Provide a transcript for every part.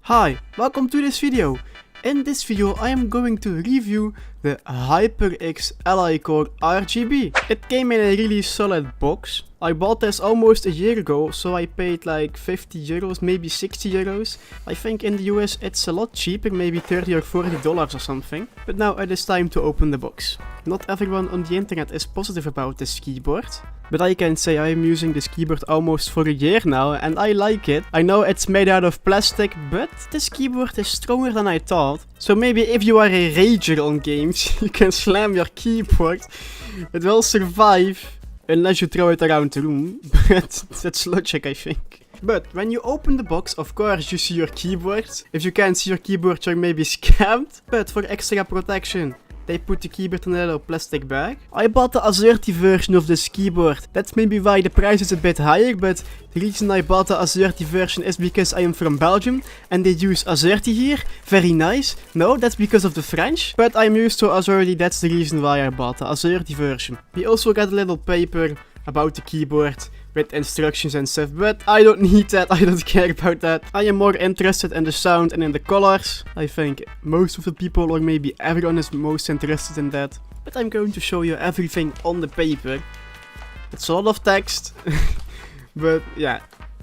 Hi, welcome to this video. In this video I am going to review the HyperX Ally Core RGB. It came in a really solid box. I bought this almost a year ago, so I paid like 50 euros, maybe 60 euros. I think in the US it's a lot cheaper, maybe 30 or 40 dollars or something. But now it is time to open the box. Not everyone on the internet is positive about this keyboard. But I can say I am using this keyboard almost for a year now and I like it. I know it's made out of plastic, but this keyboard is stronger than I thought. So maybe if you are a rager on games, you can slam your keyboard. It will survive. Unless you throw it around the room, but that's logic, I think. But when you open the box, of course you see your keyboard. If you can't see your keyboard, you're maybe scammed. But for extra protection, they put the keyboard in a little plastic bag. I bought the AZERTY version of this keyboard. That's maybe why the price is a bit higher, but the reason I bought the AZERTY version is because I am from Belgium and they use AZERTY here. Very nice. No, that's because of the French. But I'm used to AZERTY, that's the reason why I bought the AZERTY version. We also got a little paper about the keyboard with instructions and stuff, but I don't need that, I don't care about that. I am more interested in the sound and in the colors. I think most of the people, or maybe everyone, is most interested in that. But I'm going to show you everything on the paper. It's a lot of text, but yeah,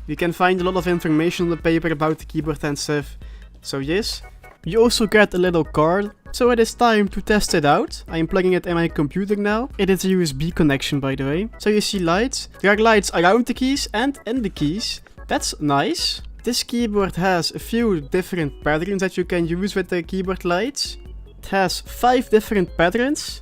you can find a lot of information on the paper about the keyboard and stuff. So yes, you also get a little card. So it is time to test it out. I am plugging it in my computer now. It is a USB connection, by the way. So you see lights. There are lights around the keys and in the keys. That's nice. This keyboard has a few different patterns that you can use with the keyboard lights. It has 5 different patterns.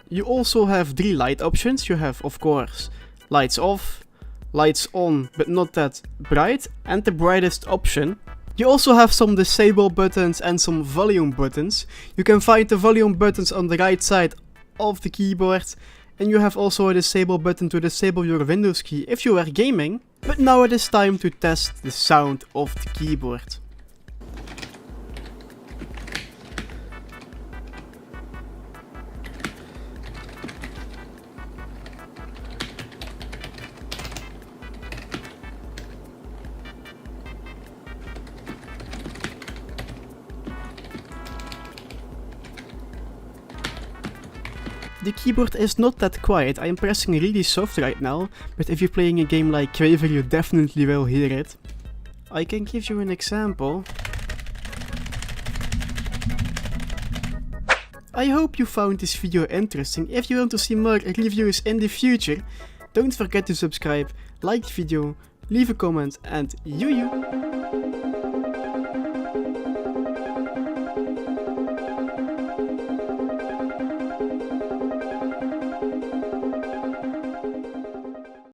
You also have 3 light options. You have, of course, lights off, lights on, but not that bright, and the brightest option. You also have some disable buttons and some volume buttons. You can find the volume buttons on the right side of the keyboard. And you have also a disable button to disable your Windows key if you are gaming. But now it is time to test the sound of the keyboard. The keyboard is not that quiet. I am pressing really soft right now, but if you're playing a game like Quaver, you definitely will hear it. I can give you an example. I hope you found this video interesting. If you want to see more reviews in the future, don't forget to subscribe, like the video, leave a comment, and you.